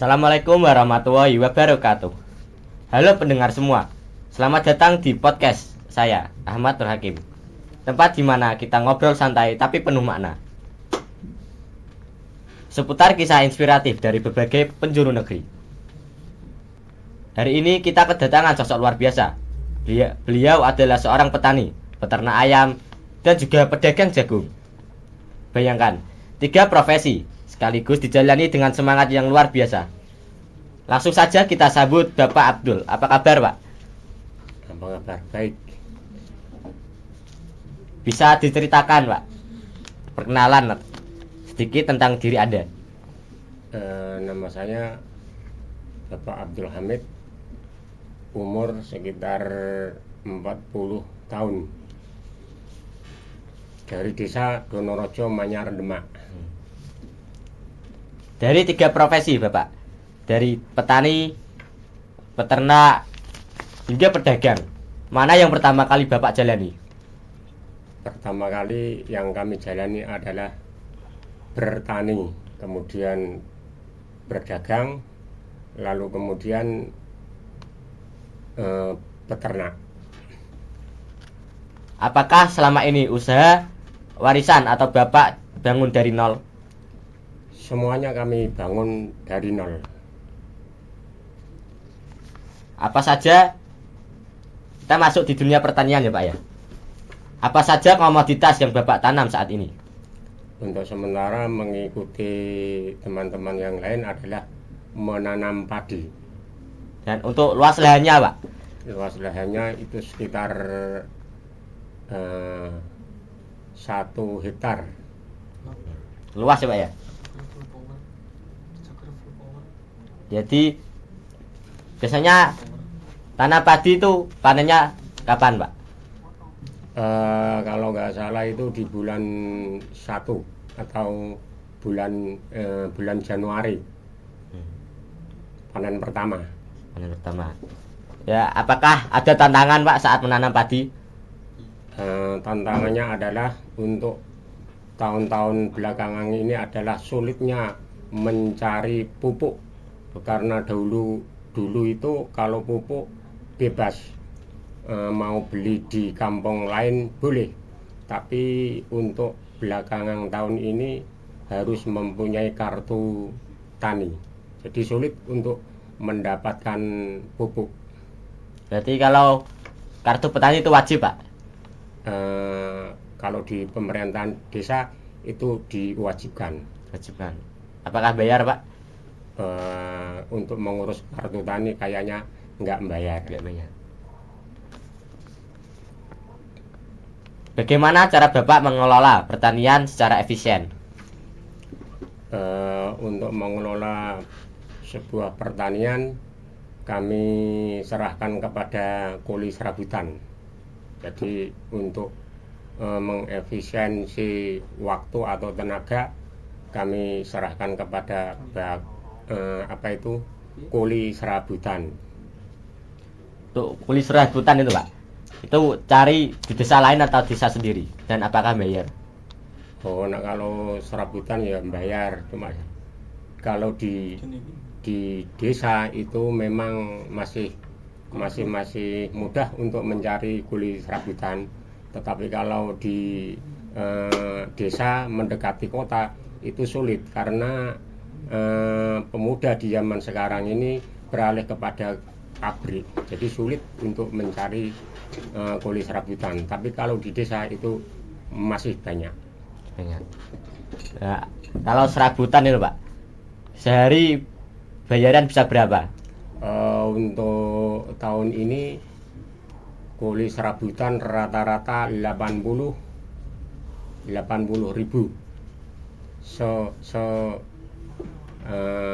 Assalamualaikum warahmatullahi wabarakatuh. Halo pendengar semua, selamat datang di podcast saya, Ahmad Nur Hakim. Tempat di mana kita ngobrol santai tapi penuh makna seputar kisah inspiratif dari berbagai penjuru negeri. Hari ini kita kedatangan sosok luar biasa. Beliau adalah seorang petani, peternak ayam, dan juga pedagang jagung. Bayangkan, 3 profesi sekaligus dijalani dengan semangat yang luar biasa. Langsung saja kita sambut Bapak Abdul. Apa kabar, Pak? Apa kabar? Baik. Bisa diceritakan, Pak, perkenalan sedikit tentang diri Anda? Nama saya Bapak Abdul Hamid, umur sekitar 40 tahun, dari desa Donorojo, Manyar, Demak. Dari 3 profesi, Bapak, dari petani, peternak, hingga pedagang, mana yang pertama kali Bapak jalani? Pertama kali yang kami jalani adalah bertani, kemudian berdagang, lalu kemudian peternak. Apakah selama ini usaha warisan atau Bapak bangun dari nol? Semuanya kami bangun dari nol. Apa saja kita masuk di dunia pertanian ya, Pak, ya? Apa saja komoditas yang Bapak tanam saat ini? Untuk sementara mengikuti teman-teman yang lain adalah menanam padi. Dan untuk luas lahannya, Pak? Luas lahannya itu sekitar 1 hektar. Luas ya, Pak, ya? Jadi biasanya tanam padi itu panennya kapan, Pak? Kalau nggak salah itu di bulan 1 atau bulan Januari, panen pertama. Panen pertama. Ya, apakah ada tantangan, Pak, saat menanam padi? Tantangannya adalah untuk tahun-tahun belakangan ini adalah sulitnya mencari pupuk, karena dulu itu kalau pupuk bebas, mau beli di kampung lain boleh, tapi untuk belakangan tahun ini harus mempunyai kartu tani, jadi sulit untuk mendapatkan pupuk. Berarti kalau kartu petani itu wajib, Pak? Kalau di pemerintahan desa itu diwajibkan. Wajibkan. Apakah bayar, Pak? Untuk mengurus kartu tani kayaknya nggak bayar. Bagaimana cara Bapak mengelola pertanian secara efisien? Untuk mengelola sebuah pertanian, kami serahkan kepada kuli serabutan. Jadi untuk mengefisiensi waktu atau tenaga, kami serahkan kepada kuli serabutan. Untuk kuli serabutan itu, Pak, itu cari di desa lain atau desa sendiri, dan apakah bayar? Kalau serabutan ya bayar, cuma kalau di desa itu memang masih mudah untuk mencari kuli serabutan. Tetapi kalau di desa mendekati kota itu sulit, karena pemuda di zaman sekarang ini beralih kepada pabrik, jadi sulit untuk mencari kuli serabutan. Tapi kalau di desa itu masih banyak. Nah, kalau serabutan itu, Pak, sehari bayaran bisa berapa? Untuk tahun ini kuli serabutan rata-rata 80 ribu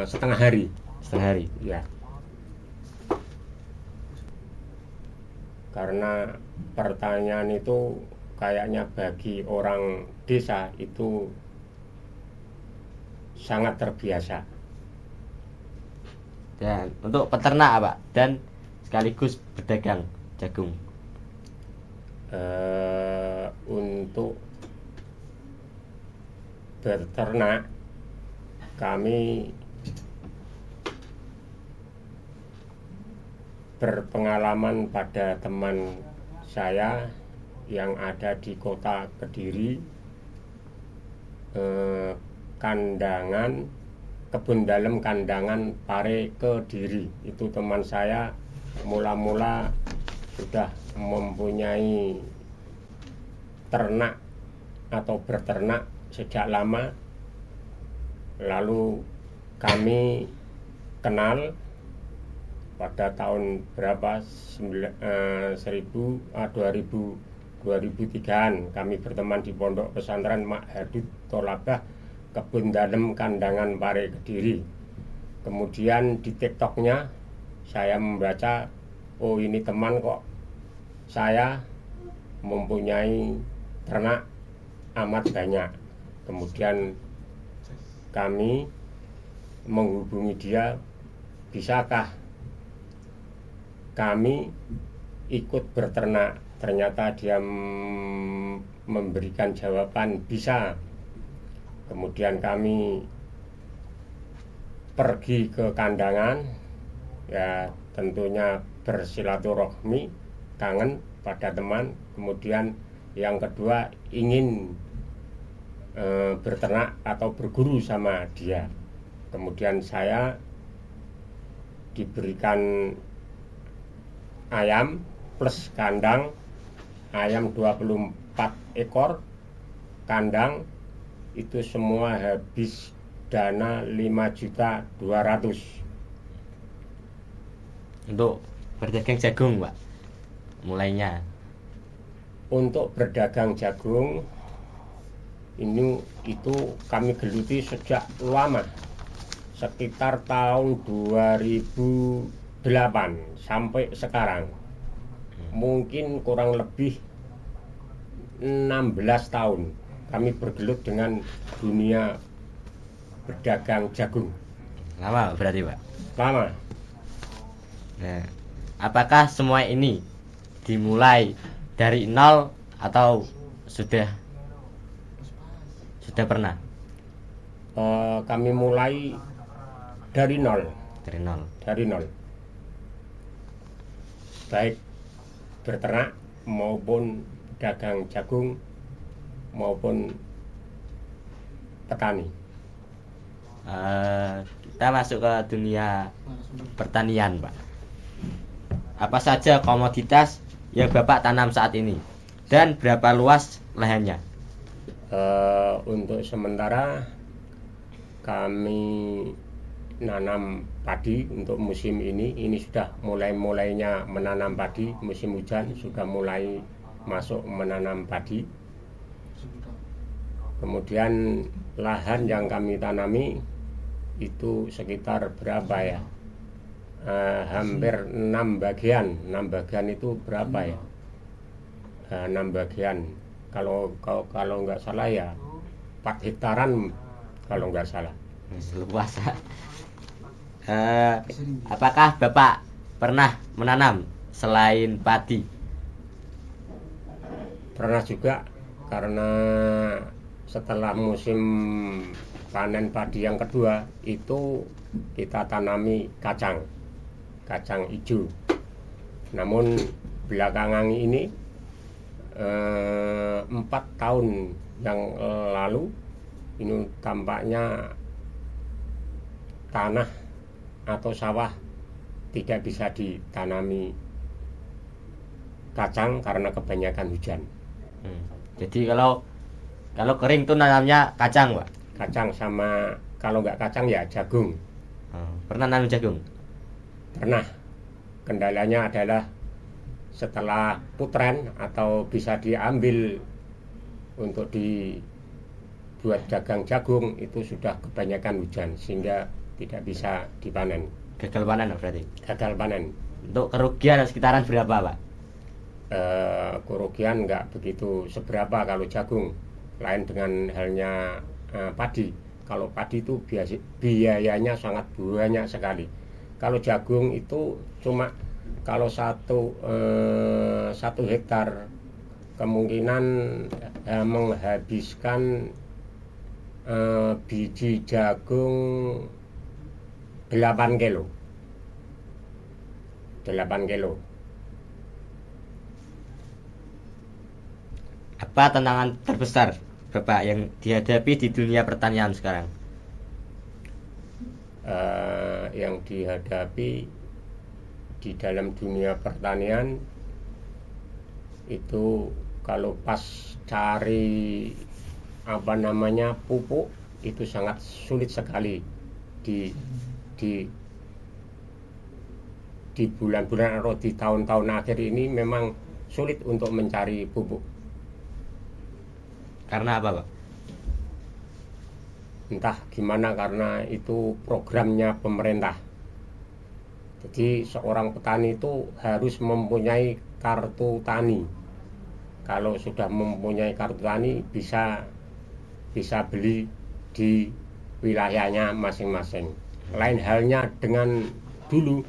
setengah hari. Ya, karena pertanian itu kayaknya bagi orang desa itu sangat terbiasa. Dan untuk peternak, Pak, dan sekaligus pedagang jagung? Untuk beternak kami berpengalaman pada teman saya yang ada di kota Kediri, kandangan kebun dalam kandangan Pare Kediri. Itu teman saya mula-mula sudah mempunyai ternak atau berternak sejak lama, lalu kami kenal pada tahun berapa 2003-an kami berteman di pondok pesantren Mak Hadid Tolabah kebun dalem kandangan Pare Kediri. Kemudian di TikToknya saya membaca, oh ini teman kok saya mempunyai ternak amat banyak. Kemudian kami menghubungi dia, bisakah kami ikut berternak? Ternyata dia memberikan jawaban bisa. Kemudian kami pergi ke kandangan, ya tentunya bersilaturahmi, kangen pada teman. Kemudian yang kedua ingin berternak atau berguru sama dia. Kemudian saya diberikan ayam plus kandang, ayam 24 ekor, kandang itu semua habis dana 5.200.000 untuk berdagang jagung, Pak. Mulainya untuk berdagang jagung itu kami geluti sejak lama, sekitar tahun 2008 sampai sekarang, mungkin kurang lebih 16 tahun kami bergelut dengan dunia berdagang jagung. lama berarti, Pak. Lama. Nah, apakah semua ini dimulai dari nol atau sudah pernah? Kami mulai dari nol. Dari nol. Baik berternak maupun dagang jagung maupun petani. Kita masuk ke dunia pertanian, Pak. Apa saja komoditas yang Bapak tanam saat ini dan berapa luas lahannya? Untuk sementara kami nanam padi untuk musim ini sudah mulainya menanam padi. Musim hujan sudah mulai masuk menanam padi. Kemudian lahan yang kami tanami itu sekitar berapa ya, hampir 6 bagian. 6 bagian itu berapa ya, 6 bagian kalau nggak salah ya 4 hektaran kalau nggak salah. Luas. Apakah Bapak pernah menanam selain padi? Pernah juga, karena setelah musim panen padi yang kedua itu kita tanami kacang hijau. Namun belakangan ini 4 tahun yang lalu ini tampaknya tanah atau sawah tidak bisa ditanami kacang karena kebanyakan hujan. Jadi kalau kering tuh nanamnya kacang, Pak? Kacang sama, kalau nggak kacang ya jagung. Pernah nanam jagung? Pernah. Kendalanya adalah setelah putren atau bisa diambil untuk dibuat dagang jagung itu sudah kebanyakan hujan sehingga tidak bisa dipanen. Gagal panen berarti? Gagal panen. Untuk kerugian sekitaran berapa, Pak? Kerugian nggak begitu seberapa kalau jagung, lain dengan halnya padi. Kalau padi itu biayanya sangat banyak sekali. Kalau jagung itu cuma kalau satu hektar kemungkinan menghabiskan biji jagung 8 kilo. 8 kilo. Apa tantangan terbesar Bapak yang dihadapi di dunia pertanian sekarang? Yang dihadapi di dalam dunia pertanian itu kalau pas cari pupuk itu sangat sulit sekali di bulan-bulan atau di tahun-tahun akhir ini memang sulit untuk mencari pupuk. Karena apa, Pak? Entah gimana, karena itu programnya pemerintah. Jadi seorang petani itu harus mempunyai kartu tani. Kalau sudah mempunyai kartu tani bisa beli di wilayahnya masing-masing. Lain halnya dengan dulu.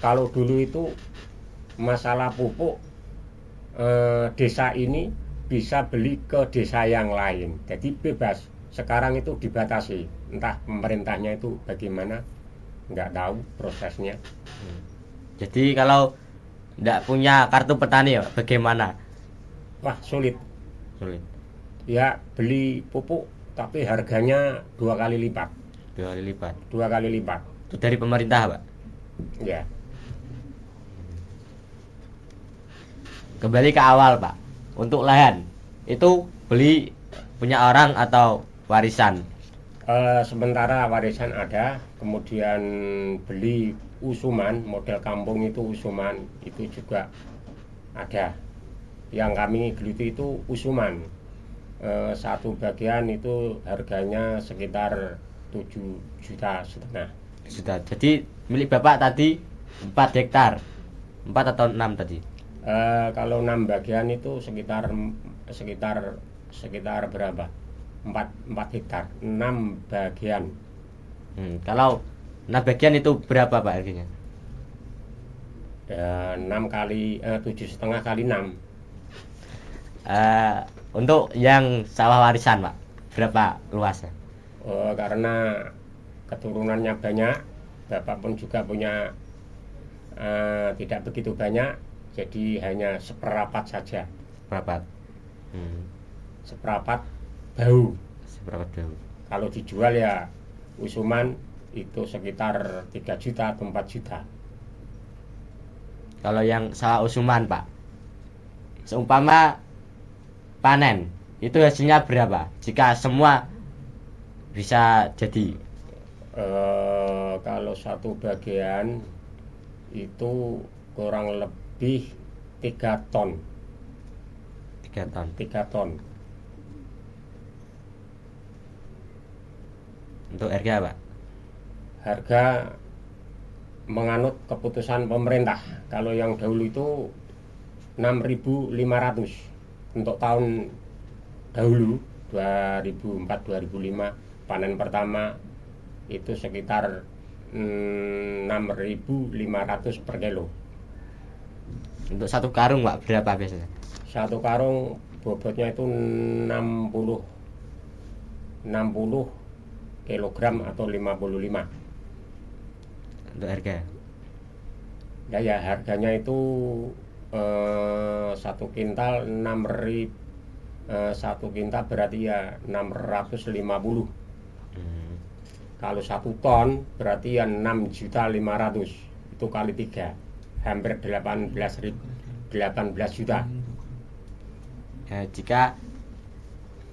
Kalau dulu itu masalah pupuk, desa ini bisa beli ke desa yang lain. Jadi bebas. Sekarang itu dibatasi. Entah pemerintahnya itu bagaimana, nggak tahu prosesnya. Jadi kalau nggak punya kartu petani ya bagaimana? Wah, sulit. Sulit. Ya, beli pupuk tapi harganya 2 kali lipat. 2 kali lipat. 2 kali lipat. Itu dari pemerintah, Pak? Ya. Kembali ke awal, Pak. Untuk lahan itu beli punya orang atau warisan? Sementara warisan ada, kemudian beli usuman, model kampung itu usuman, itu juga ada. Yang kami geluti itu usuman. Satu bagian itu harganya sekitar 7,5 juta. Sudah. Jadi milik Bapak tadi 4 hektar. 4 atau 6 tadi? Kalau 6 bagian itu sekitar berapa? 4 hektar, 6 bagian. Kalau 6 bagian itu berapa, Pak, harganya? 6 kali 7,5 kali 6. Untuk yang sawah warisan, Pak, berapa luasnya? Karena keturunannya banyak, Bapak pun juga punya tidak begitu banyak, jadi hanya seperapat saja. Berapa? Seperapat bau. Seberapa jauh? Kalau dijual ya usuman itu sekitar 3 juta atau 4 juta. Kalau yang sawah usuman, Pak, seumpama panen, itu hasilnya berapa? Jika semua bisa jadi. Kalau satu bagian itu kurang lebih 3 ton. 3 ton. 3 ton. Untuk harga, Pak? Harga menganut keputusan pemerintah. Kalau yang dahulu itu 6.500 untuk tahun dahulu 2004-2005 panen pertama itu sekitar 6.500 per kilo. Untuk satu karung, Pak, berapa biasanya? Satu karung bobotnya itu 60 kilogram atau 55. Untuk harga? Ya harganya itu satu kintal 6.000, satu kintal berarti ya 650. Kalau 1 ton berarti ya 6.500.000, itu kali 3 hampir 18 juta. Ya, jika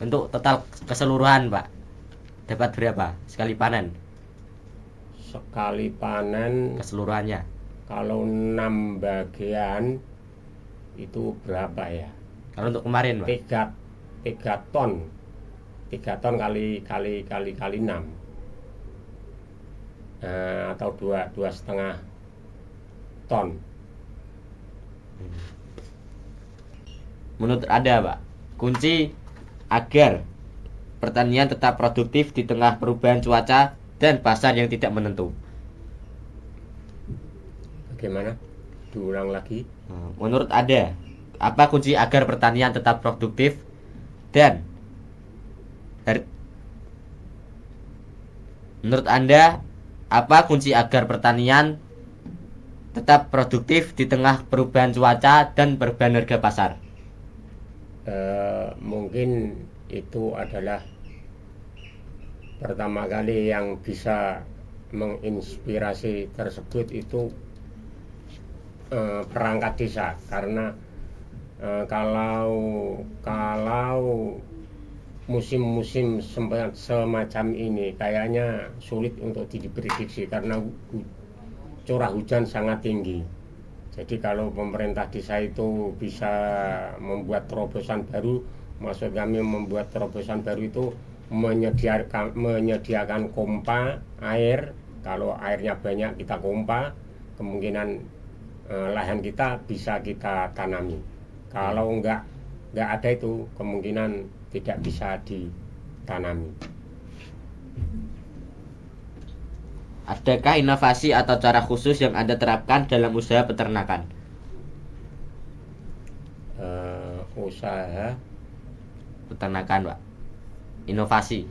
untuk total keseluruhan, Pak, dapat berapa sekali panen? Sekali panen Keseluruhannya? kalau 6 bagian itu berapa ya? Kalau untuk kemarin, Pak? 3 ton. 3 ton kali 6. Atau 2,5 ton. Menurut Anda, Pak, kunci agar pertanian tetap produktif di tengah perubahan cuaca dan pasar yang tidak menentu? Bagaimana? Diulang lagi. Menurut Anda, apa kunci agar pertanian tetap produktif dan menurut Anda, apa kunci agar pertanian tetap produktif di tengah perubahan cuaca dan perubahan harga pasar? Mungkin itu adalah pertama kali yang bisa menginspirasi tersebut itu perangkat desa, karena kalau musim-musim semacam ini kayaknya sulit untuk diprediksi karena curah hujan sangat tinggi. Jadi kalau pemerintah desa itu bisa membuat terobosan baru, maksud kami membuat terobosan baru itu menyediakan pompa air. Kalau airnya banyak kita pompa, kemungkinan lahan kita bisa kita tanami. Kalau nggak ada itu, kemungkinan tidak bisa ditanami. Adakah inovasi atau cara khusus yang Anda terapkan dalam usaha peternakan? Usaha Peternakan, Pak. Inovasi.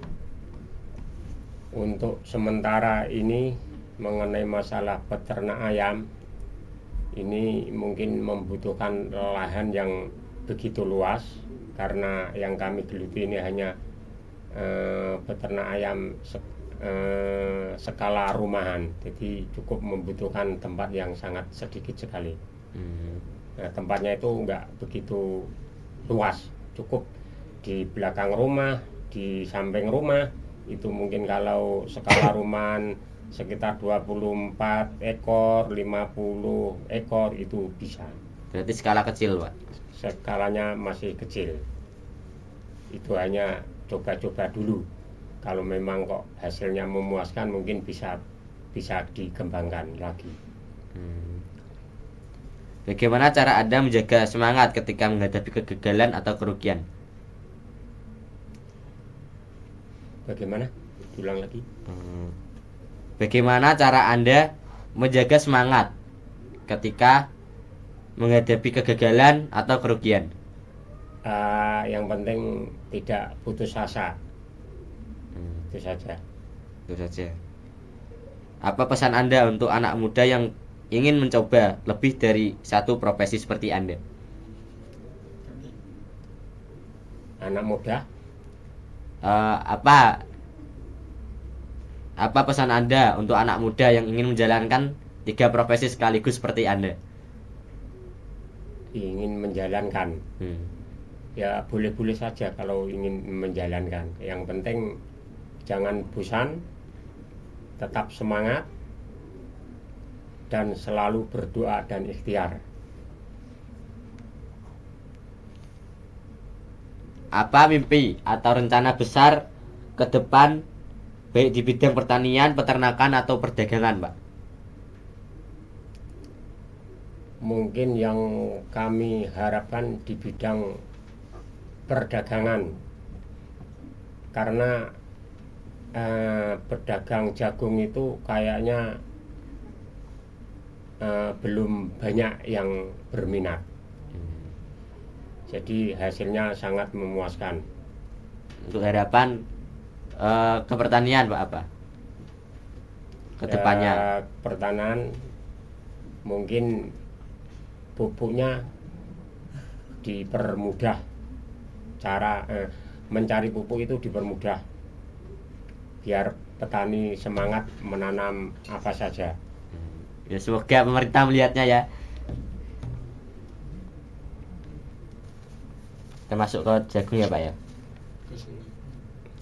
untuk sementara ini mengenai masalah peternak ayam, ini mungkin membutuhkan lahan yang begitu luas, karena yang kami geluti ini hanya peternak ayam skala rumahan, jadi cukup membutuhkan tempat yang sangat sedikit sekali. Nah, tempatnya itu nggak begitu luas, cukup di belakang rumah, di samping rumah. Itu mungkin kalau skala rumahan sekitar 24 ekor, 50 ekor itu bisa. Berarti skala kecil, Pak. Skalanya masih kecil. Itu hanya coba-coba dulu. Kalau memang kok hasilnya memuaskan, mungkin bisa dikembangkan lagi. Bagaimana cara Anda menjaga semangat ketika menghadapi kegagalan atau kerugian? Bagaimana? Ulang lagi. Bagaimana cara Anda menjaga semangat ketika menghadapi kegagalan atau kerugian? Yang penting tidak putus asa. Itu saja. Itu saja. Apa pesan Anda untuk anak muda yang ingin mencoba lebih dari satu profesi seperti Anda? Anak muda? Apa pesan Anda untuk anak muda yang ingin menjalankan 3 profesi sekaligus seperti Anda? Ingin menjalankan? Ya boleh-boleh saja kalau ingin menjalankan. Yang penting jangan bosan, tetap semangat, dan selalu berdoa dan ikhtiar. Apa mimpi atau rencana besar ke depan baik di bidang pertanian, peternakan atau perdagangan, Pak? Mungkin yang kami harapkan di bidang perdagangan, karena pedagang jagung itu kayaknya belum banyak yang berminat. Jadi hasilnya sangat memuaskan. Untuk harapan ke pertanian, Pak, apa kedepannya? Pertanian mungkin pupuknya dipermudah, cara mencari pupuk itu dipermudah biar petani semangat menanam apa saja. Ya, semoga pemerintah melihatnya ya. Termasuk ke jagung ya, Pak ya.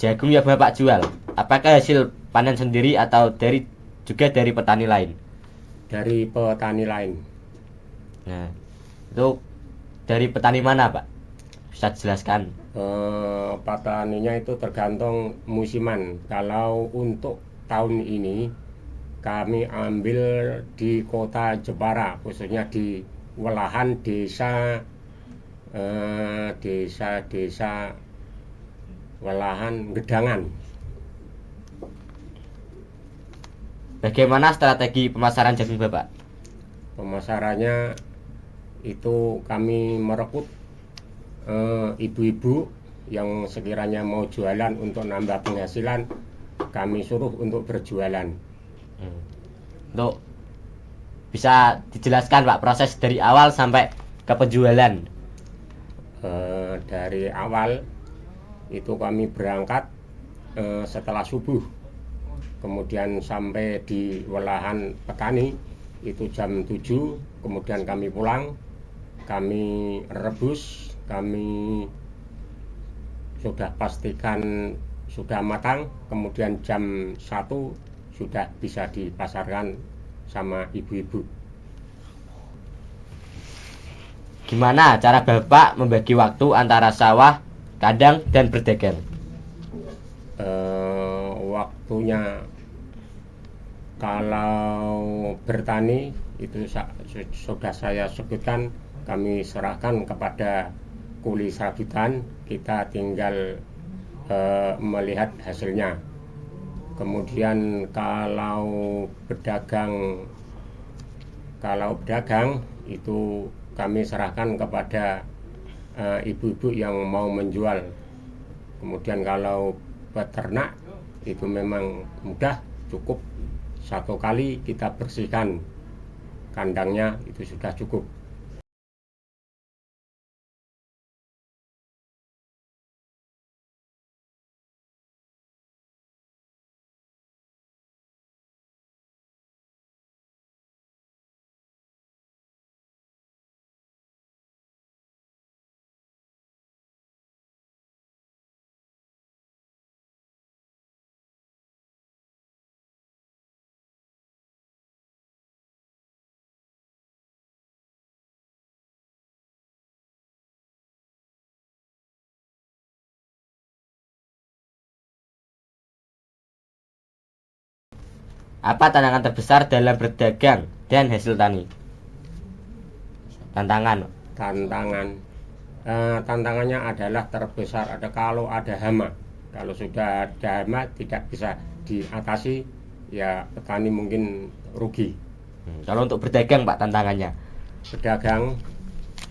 Jagung yang Bapak jual, apakah hasil panen sendiri atau juga dari petani lain? Dari petani lain. Nah, itu dari petani mana, Pak? Bisa dijelaskan? Petaninya itu tergantung musiman. Kalau untuk tahun ini kami ambil di kota Jepara, khususnya di Welahan, desa Welahan Gedangan. Bagaimana strategi pemasaran jagung Bapak? Pemasarannya itu kami merekrut ibu-ibu yang sekiranya mau jualan untuk nambah penghasilan, kami suruh untuk berjualan. Untuk Bisa dijelaskan Pak proses dari awal sampai ke penjualan? Dari awal itu kami berangkat setelah subuh, kemudian sampai di welahan petani itu jam 7, kemudian kami pulang, kami rebus, kami sudah pastikan sudah matang, kemudian jam 1 sudah bisa dipasarkan sama ibu-ibu. Gimana cara Bapak membagi waktu antara sawah, kandang, dan berdagang? Waktunya kalau bertani itu sudah saya sebutkan, kami serahkan kepada kuli serabutan, kita tinggal melihat hasilnya. Kemudian kalau berdagang itu kami serahkan kepada ibu-ibu yang mau menjual. Kemudian kalau peternak itu memang mudah, cukup satu kali kita bersihkan kandangnya itu sudah cukup. Apa tantangan terbesar dalam berdagang dan hasil tani? Tantangannya adalah terbesar kalau ada hama. Kalau sudah ada hama tidak bisa diatasi, ya petani mungkin rugi. Kalau untuk berdagang Pak, tantangannya? Pedagang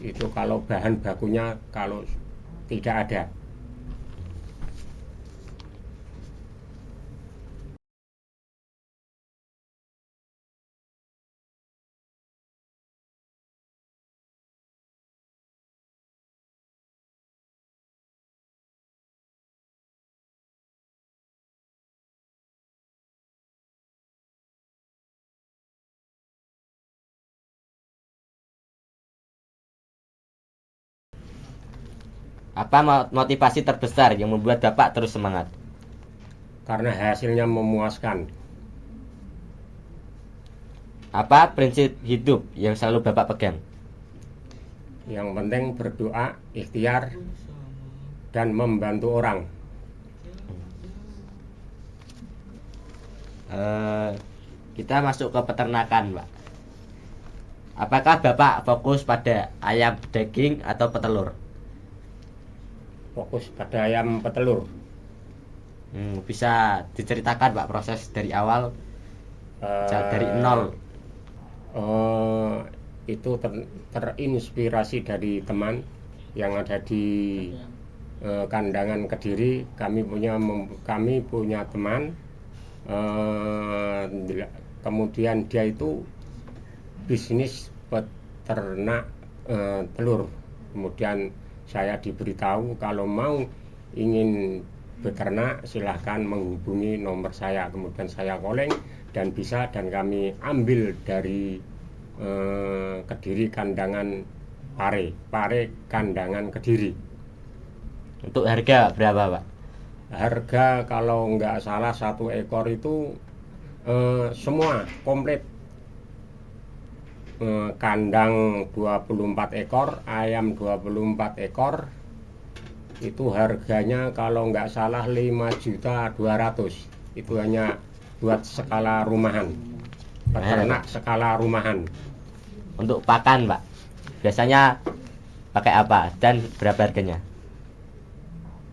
itu kalau bahan bakunya kalau tidak ada. Apa motivasi terbesar yang membuat Bapak terus semangat? Karena hasilnya memuaskan. Apa prinsip hidup yang selalu Bapak pegang? Yang penting berdoa, ikhtiar, dan membantu orang. Kita masuk ke peternakan Pak. Apakah Bapak fokus pada ayam daging atau petelur? Fokus pada ayam petelur. Bisa diceritakan Pak proses dari awal, dari nol? Itu terinspirasi dari teman yang ada di Kandangan Kediri. Kami punya teman, kemudian dia itu bisnis peternak telur. Kemudian saya diberitahu kalau mau ingin beternak silahkan menghubungi nomor saya. Kemudian saya calling dan bisa, dan kami ambil dari Kediri Kandangan Pare Kandangan Kediri. Untuk harga berapa Pak? Harga kalau nggak salah satu ekor itu semua komplit, kandang 24 ekor, ayam 24 ekor, itu harganya kalau nggak salah 5.200.000. Itu hanya buat skala rumahan, peternak skala rumahan. Untuk pakan Pak, biasanya pakai apa dan berapa harganya?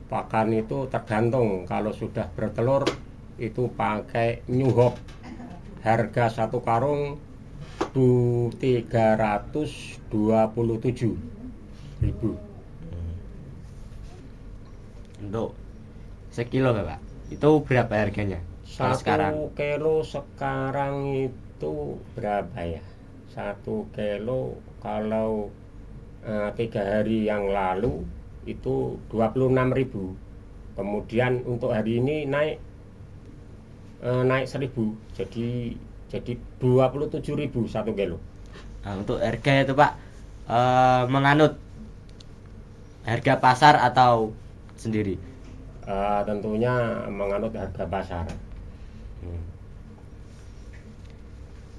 Pakan itu tergantung, kalau sudah bertelur itu pakai New Hope. Harga satu karung 327.000. Untuk sekilo Pak, itu berapa harganya? Satu kilo sekarang itu berapa ya? 1 kilo kalau 3 hari yang lalu itu 26.000. Kemudian untuk hari ini naik 1.000, jadi 27.000 1 kilo. Nah, untuk harga itu Pak, menganut harga pasar atau sendiri? Tentunya menganut harga pasar.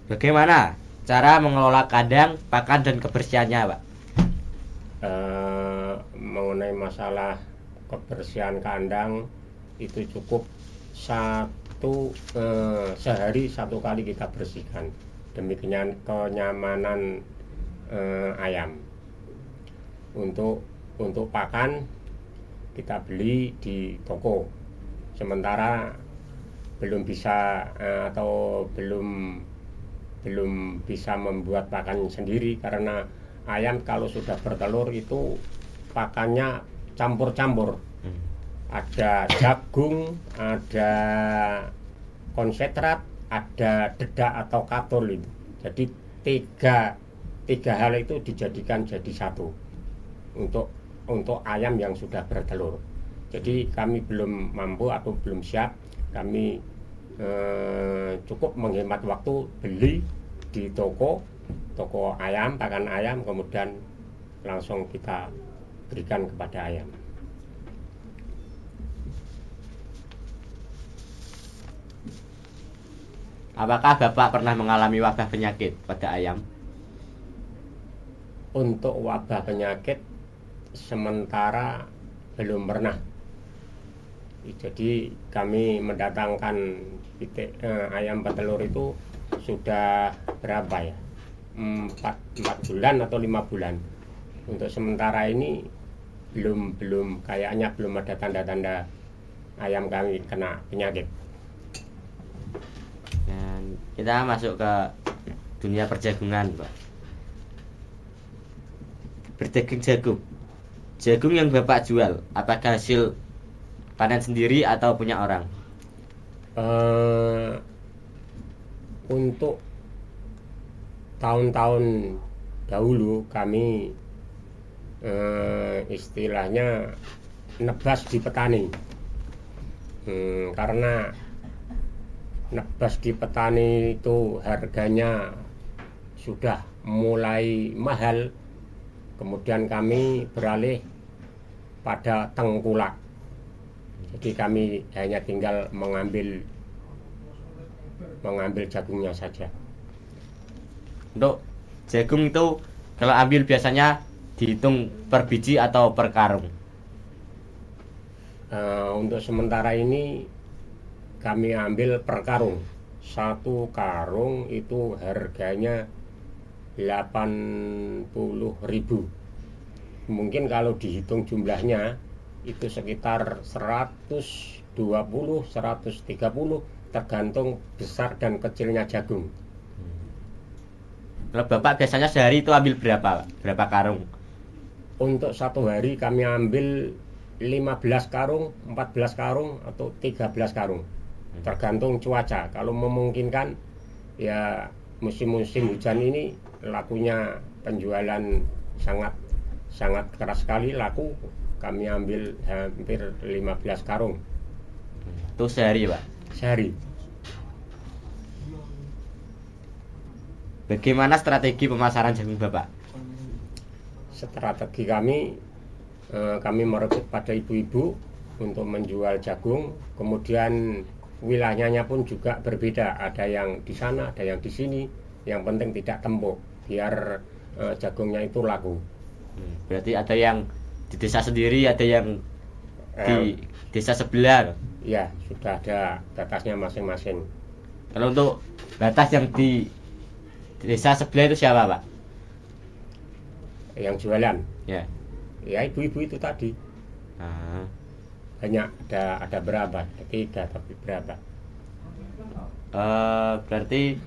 Bagaimana cara mengelola kandang, pakan dan kebersihannya Pak? Mengenai masalah kebersihan kandang itu cukup sehari 1 kali kita bersihkan demi kenyamanan ayam. Untuk pakan kita beli di toko, sementara belum bisa atau belum bisa membuat pakan sendiri, karena ayam kalau sudah bertelur itu pakannya campur-campur. Ada jagung, ada konsentrat, ada dedak atau katul itu. Jadi tiga hal itu dijadikan jadi satu untuk ayam yang sudah bertelur. Jadi kami belum mampu atau belum siap, kami cukup menghemat waktu beli di toko ayam, pakan ayam, kemudian langsung kita berikan kepada ayam. Apakah Bapak pernah mengalami wabah penyakit pada ayam? Untuk wabah penyakit sementara belum pernah. Jadi kami mendatangkan ayam petelur itu sudah berapa ya? 4 bulan atau 5 bulan. Untuk sementara ini kayaknya belum ada tanda-tanda ayam kami kena penyakit. Dan kita masuk ke dunia perjagungan Pak. Berdagang jagung yang Bapak jual, apakah hasil panen sendiri atau punya orang? Untuk tahun-tahun dahulu kami istilahnya nebas di petani, karena nebas di petani itu harganya sudah mulai mahal. Kemudian kami beralih pada tengkulak. Jadi kami hanya tinggal mengambil jagungnya saja. Untuk jagung itu kalau ambil biasanya dihitung per biji atau per karung? Untuk sementara ini kami ambil per karung. 1 karung itu harganya 80.000. Mungkin kalau dihitung jumlahnya itu sekitar 120, 130, tergantung besar dan kecilnya jagung. Kalau Bapak biasanya sehari itu ambil berapa karung? Untuk 1 hari kami ambil 15 karung, 14 karung, atau 13 karung, tergantung cuaca. Kalau memungkinkan, ya musim-musim hujan ini lakunya penjualan sangat keras sekali laku. Kami ambil hampir 15 karung. Itu sehari Pak? Sehari. Bagaimana strategi pemasaran jagung Bapak? Strategi kami merekrut pada ibu-ibu untuk menjual jagung. Kemudian wilayahnya pun juga berbeda, ada yang di sana, ada yang di sini. Yang penting tidak tempuk, biar jagungnya itu laku. Berarti ada yang di desa sendiri, ada yang di desa sebelah. Ya, sudah ada batasnya masing-masing. Kalau untuk batas yang di desa sebelah itu siapa Pak? Yang jualan? Ya. Ya, ibu-ibu itu tadi. Banyak, ada berapa? Ada 3, tapi berapa? Berarti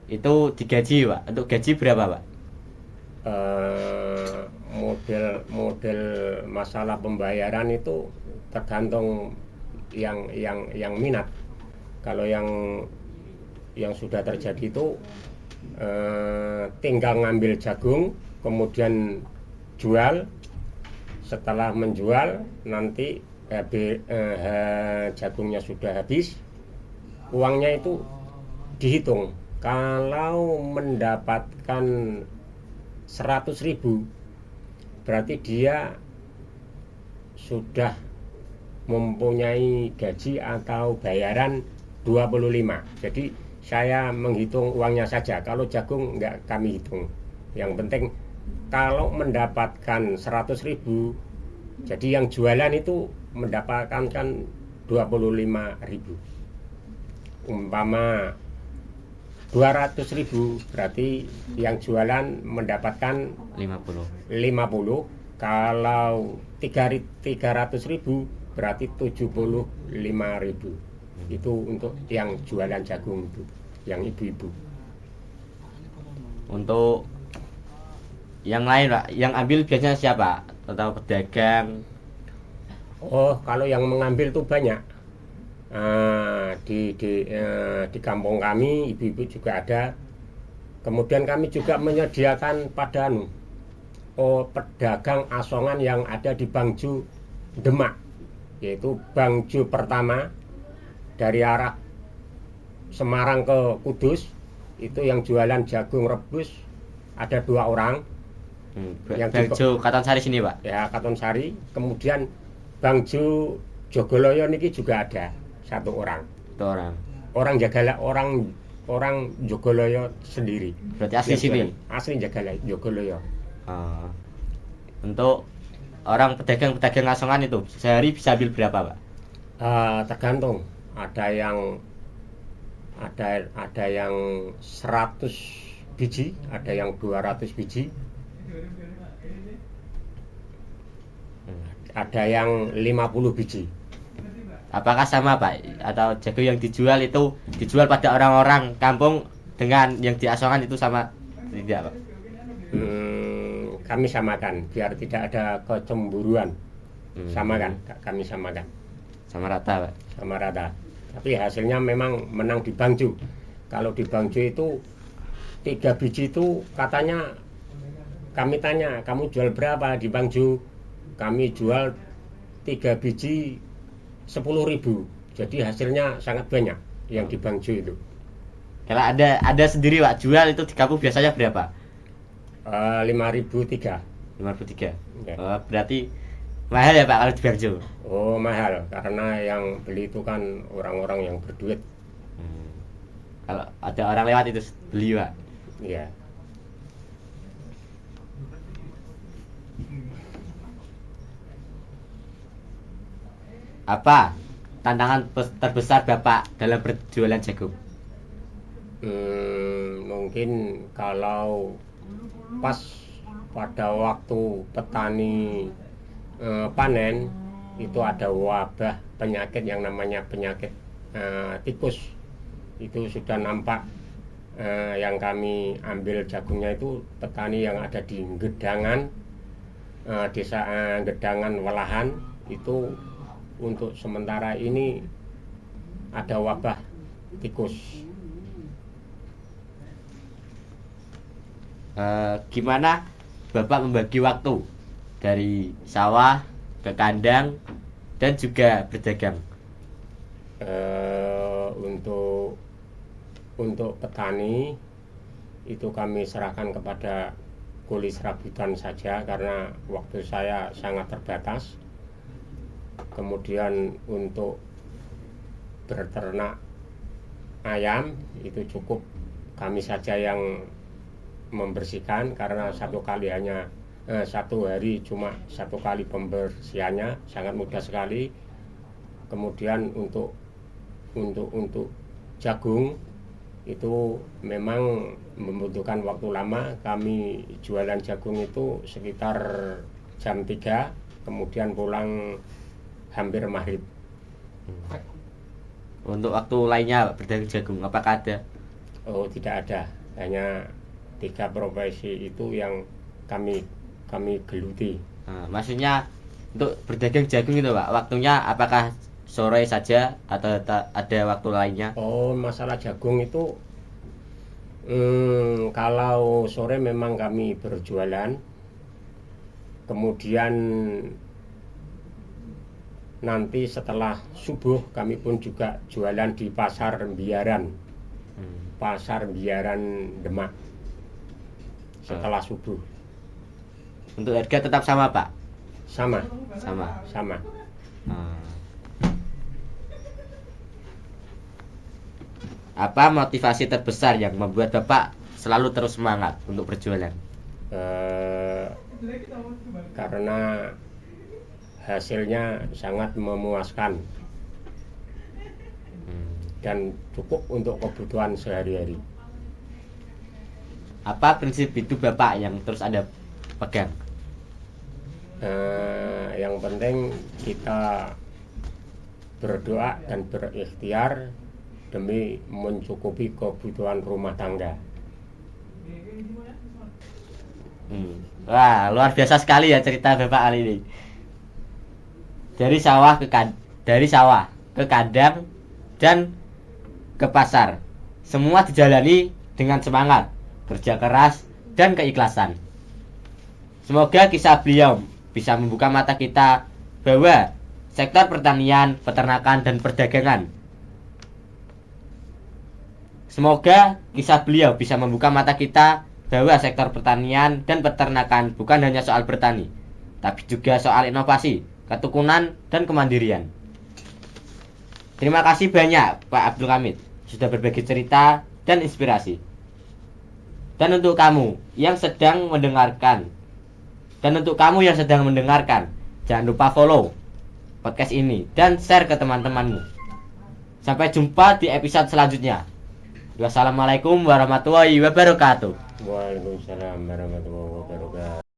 itu digaji Pak. Untuk gaji berapa Pak? Model masalah pembayaran itu tergantung yang minat. Kalau yang sudah terjadi itu tinggal ngambil jagung, kemudian jual. Setelah menjual nanti jagungnya sudah habis, uangnya itu dihitung. Kalau mendapatkan 100.000, berarti dia sudah mempunyai gaji atau bayaran 25. Jadi saya menghitung uangnya saja. Kalau jagung nggak kami hitung. Yang penting kalau mendapatkan 100.000, jadi yang jualan itu mendapatkan kan 25.000. Umpama 200.000, berarti yang jualan mendapatkan 50. Kalau 300.000 berarti 75.000. Itu untuk yang jualan jagung itu, yang ibu-ibu. Untuk yang lain Pak, yang ambil biasanya siapa? Atau pedagang? Oh, kalau yang mengambil tuh banyak. Di kampung kami ibu-ibu juga ada. Kemudian kami juga menyediakan pada pedagang asongan yang ada di Bangju Demak, yaitu Bangju pertama dari arah Semarang ke Kudus. Itu yang jualan jagung rebus ada 2 orang. Yang Bangju Katonsari sini Pak? Ya, Katonsari. Kemudian Bangju Jogoloyo niki juga ada 1 orang. 1 orang. Orang Jagala, orang Jogoloyo sendiri. Berarti asli sini? Asli Jogoloyo. Untuk orang pedagang asongan itu sehari bisa ambil berapa Pak? Tergantung. Ada yang 100 biji, ada yang 200 biji, ada yang 50 biji. Apakah sama Pak? Atau jagung yang dijual itu dijual pada orang-orang kampung dengan yang di asongan itu sama tidak Pak? Kami samakan biar tidak ada kecemburuan. Samakan, kami samakan. Sama rata Pak? Sama rata. Tapi hasilnya memang menang di Bangju. Kalau di Bangju itu 3 biji itu katanya, kami tanya, kamu jual berapa di Bangju? Kami jual 3 biji 10.000. Jadi hasilnya sangat banyak yang di Bangju itu. Kalau ada sendiri Pak, jual itu di kampung biasanya berapa? 5.003. 5.003. Ya. Berarti mahal ya Pak kalau di Bangju? Oh, mahal karena yang beli itu kan orang-orang yang berduit. Kalau ada orang lewat itu beli Pak? Iya. Apa tantangan terbesar Bapak dalam berjualan jagung? Mungkin kalau pas pada waktu petani panen itu ada wabah penyakit yang namanya penyakit tikus. Itu sudah nampak. Yang kami ambil jagungnya itu petani yang ada di Gedangan, desa Gedangan Welahan. Itu untuk sementara ini ada wabah tikus. Gimana Bapak membagi waktu dari sawah ke kandang dan juga berdagang? Untuk petani itu kami serahkan kepada kuli serabutan saja karena waktu saya sangat terbatas. Kemudian untuk berternak ayam itu cukup kami saja yang membersihkan karena satu hari cuma 1 kali pembersihannya, sangat mudah sekali. Kemudian untuk jagung itu memang membutuhkan waktu lama. Kami jualan jagung itu sekitar jam 3, kemudian pulang hampir maghrib. Untuk waktu lainnya berdagang jagung apakah ada? Oh, tidak ada. Hanya 3 profesi itu yang kami geluti. Maksudnya untuk berdagang jagung itu Pak, waktunya apakah sore saja atau ada waktu lainnya? Oh, masalah jagung itu Kalau sore memang kami berjualan, kemudian nanti setelah subuh kami pun juga jualan di pasar Biaran, pasar Biaran Demak setelah subuh. Untuk harga tetap sama, Pak? Sama, Sama. sama. Apa motivasi terbesar yang membuat Bapak selalu terus semangat untuk berjualan? Karena hasilnya sangat memuaskan dan cukup untuk kebutuhan sehari-hari. Apa prinsip hidup Bapak yang terus Anda pegang? Yang penting kita berdoa dan berikhtiar demi mencukupi kebutuhan rumah tangga. Wah, luar biasa sekali ya cerita Bapak kali ini. Dari sawah ke kandang dan ke pasar. Semua dijalani dengan semangat, kerja keras dan keikhlasan. Semoga kisah beliau bisa membuka mata kita bahwa sektor pertanian, peternakan dan perdagangan. Semoga kisah beliau bisa membuka mata kita bahwa sektor pertanian dan peternakan bukan hanya soal bertani, tapi juga soal inovasi, ketukunan, dan kemandirian. Terima kasih banyak Pak Abdul Hamid sudah berbagi cerita dan inspirasi. Dan untuk kamu yang sedang mendengarkan, jangan lupa follow podcast ini dan share ke teman-temanmu. Sampai jumpa di episode selanjutnya. Wassalamualaikum warahmatullahi wabarakatuh. Waalaikumsalam warahmatullahi wabarakatuh.